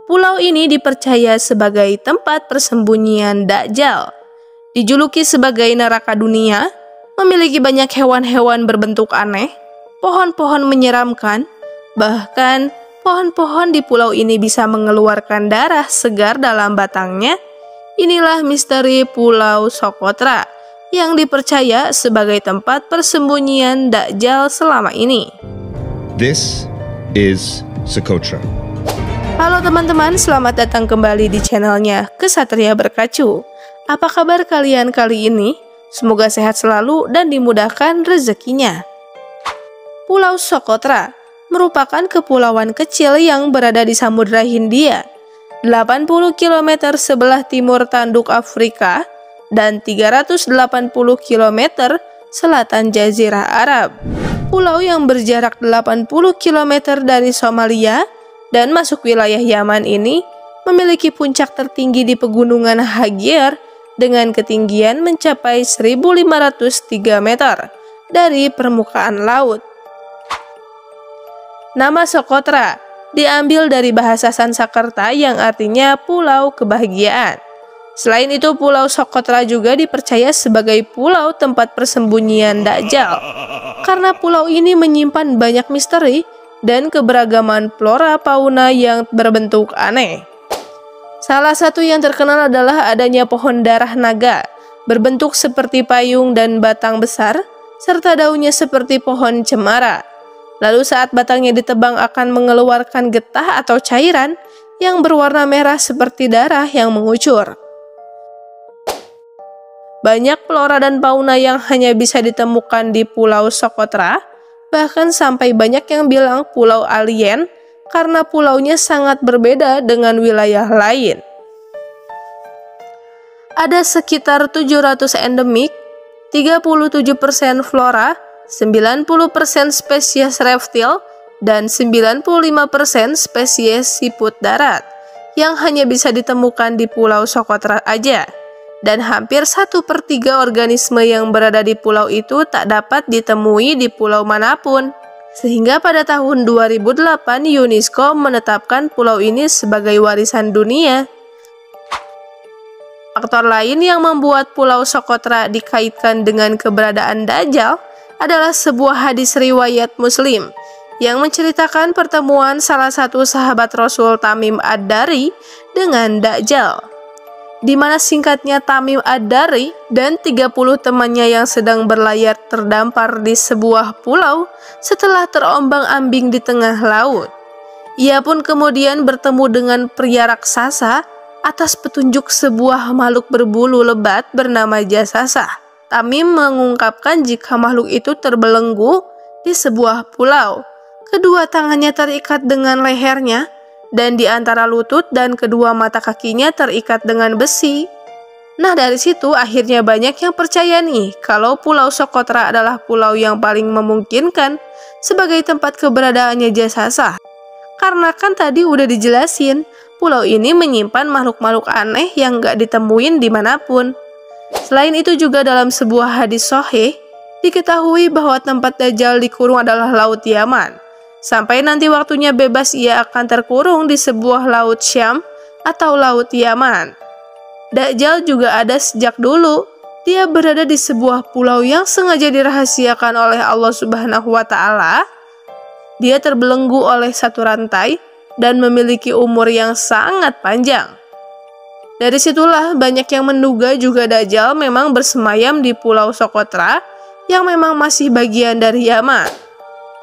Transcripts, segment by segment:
Pulau ini dipercaya sebagai tempat persembunyian Dajjal. Dijuluki sebagai neraka dunia, memiliki banyak hewan-hewan berbentuk aneh, pohon-pohon menyeramkan, bahkan pohon-pohon di pulau ini bisa mengeluarkan darah segar dalam batangnya. Inilah misteri Pulau Socotra yang dipercaya sebagai tempat persembunyian Dajjal selama ini. This is Socotra. Halo teman-teman, selamat datang kembali di channelnya Kesatria Berkacu. Apa kabar kalian kali ini? Semoga sehat selalu dan dimudahkan rezekinya. Pulau Socotra merupakan kepulauan kecil yang berada di Samudra Hindia, 80 km sebelah timur tanduk Afrika, dan 380 km selatan Jazirah Arab. Pulau yang berjarak 80 km dari Somalia dan masuk wilayah Yaman ini memiliki puncak tertinggi di pegunungan Hagir dengan ketinggian mencapai 1.503 meter dari permukaan laut. Nama Socotra diambil dari bahasa Sanskerta yang artinya pulau kebahagiaan. Selain itu, Pulau Socotra juga dipercaya sebagai pulau tempat persembunyian Dajjal, karena pulau ini menyimpan banyak misteri dan keberagaman flora fauna yang berbentuk aneh. Salah satu yang terkenal adalah adanya pohon darah naga, berbentuk seperti payung dan batang besar, serta daunnya seperti pohon cemara. Lalu saat batangnya ditebang akan mengeluarkan getah atau cairan yang berwarna merah seperti darah yang mengucur. Banyak flora dan fauna yang hanya bisa ditemukan di Pulau Socotra, bahkan sampai banyak yang bilang pulau alien karena pulaunya sangat berbeda dengan wilayah lain. Ada sekitar 700 endemik, 37% flora, 90% spesies reptil, dan 95% spesies siput darat yang hanya bisa ditemukan di Pulau Socotra aja. Dan hampir 1/3 organisme yang berada di pulau itu tak dapat ditemui di pulau manapun. Sehingga pada tahun 2008 UNESCO menetapkan pulau ini sebagai warisan dunia. Faktor lain yang membuat Pulau Socotra dikaitkan dengan keberadaan Dajjal adalah sebuah hadis riwayat Muslim yang menceritakan pertemuan salah satu sahabat Rasul Tamim Ad-Dari dengan Dajjal, di mana singkatnya Tamim Ad-Dari dan 30 temannya yang sedang berlayar terdampar di sebuah pulau setelah terombang-ambing di tengah laut. Ia pun kemudian bertemu dengan pria raksasa atas petunjuk sebuah makhluk berbulu lebat bernama Jasasa. Tamim mengungkapkan jika makhluk itu terbelenggu di sebuah pulau. Kedua tangannya terikat dengan lehernya, dan di antara lutut dan kedua mata kakinya terikat dengan besi. Nah, dari situ akhirnya banyak yang percaya nih kalau Pulau Socotra adalah pulau yang paling memungkinkan sebagai tempat keberadaannya Jasasa. Karena kan tadi udah dijelasin, pulau ini menyimpan makhluk-makhluk aneh yang gak ditemuin dimanapun. Selain itu juga dalam sebuah hadis sahih diketahui bahwa tempat Dajjal dikurung adalah Laut Yaman. Sampai nanti waktunya bebas, ia akan terkurung di sebuah laut Syam atau Laut Yaman. Dajjal juga ada sejak dulu. Dia berada di sebuah pulau yang sengaja dirahasiakan oleh Allah Subhanahu wa Ta'ala. Dia terbelenggu oleh satu rantai dan memiliki umur yang sangat panjang. Dari situlah banyak yang menduga juga Dajjal memang bersemayam di Pulau Socotra yang memang masih bagian dari Yaman.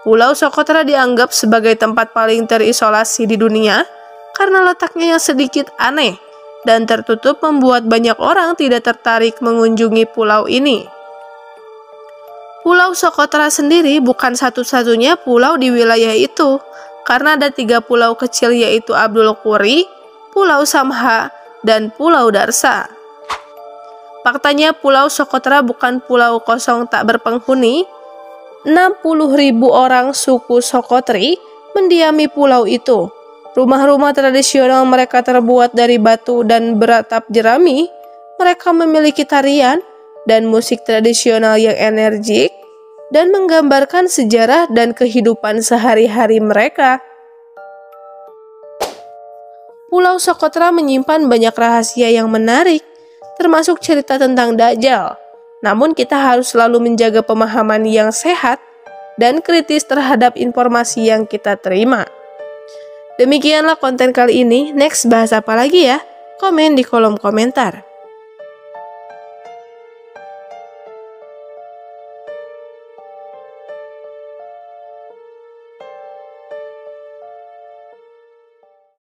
Pulau Socotra dianggap sebagai tempat paling terisolasi di dunia karena letaknya yang sedikit aneh dan tertutup membuat banyak orang tidak tertarik mengunjungi pulau ini. Pulau Socotra sendiri bukan satu-satunya pulau di wilayah itu, karena ada 3 pulau kecil yaitu Abdul Quri, Pulau Samha, dan Pulau Darsa. Faktanya Pulau Socotra bukan pulau kosong tak berpenghuni. 60.000 orang suku Sokotri mendiami pulau itu. Rumah-rumah tradisional mereka terbuat dari batu dan beratap jerami. Mereka memiliki tarian dan musik tradisional yang energik dan menggambarkan sejarah dan kehidupan sehari-hari mereka. Pulau Sokotra menyimpan banyak rahasia yang menarik, termasuk cerita tentang Dajjal. Namun kita harus selalu menjaga pemahaman yang sehat dan kritis terhadap informasi yang kita terima. Demikianlah konten kali ini. Next bahas apa lagi ya? Komen di kolom komentar.